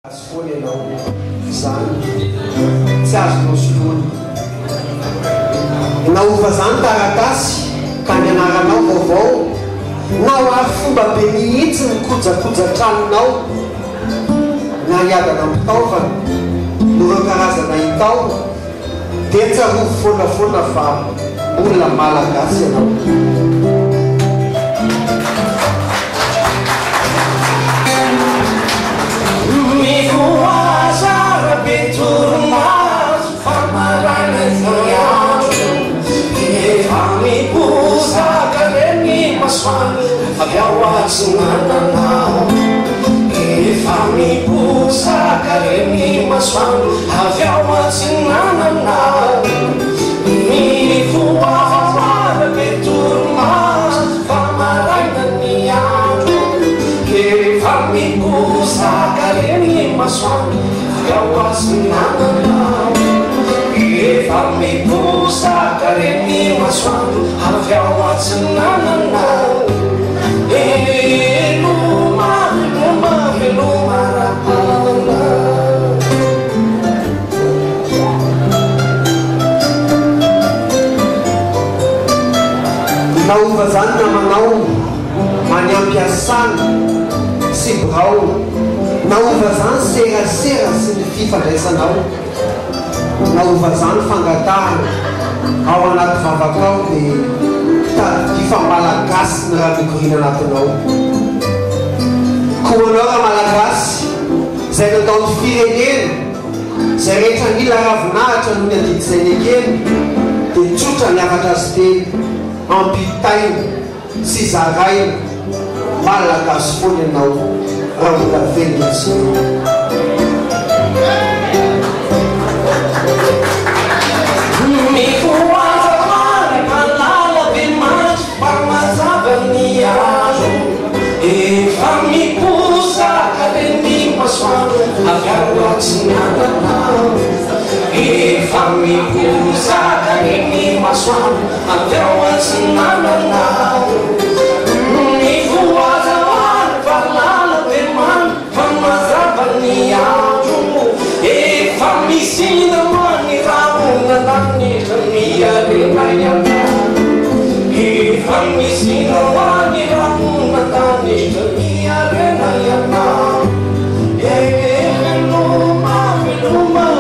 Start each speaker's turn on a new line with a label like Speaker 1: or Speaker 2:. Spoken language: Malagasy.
Speaker 1: As folhas não zany tsy azonao soloana naova zany taratasy ka ny anaranao vaovao na hoary fomba be mihitsy mikojakoja tranonao na hiadana mpitaovana no reo karazana hitaona dia tsarovy foanafoana fa olona malagasy ianao. Naova zany namanao any ampiasana sy birao, naova zany serasera sy ny fifandraisanao, naova zany fangatahana ao anaty vavakao dia mitady malagasy ny raha mikorina anatinao. Koanao raha malagasy izay natao ny firenena izay rehetra mila ravinahitra noho ny adidizay ekeny dia tsotra niakatra azy teny ampitaina sy zaraina malagasy foana ianao raha mbola velona tsy
Speaker 2: Hello,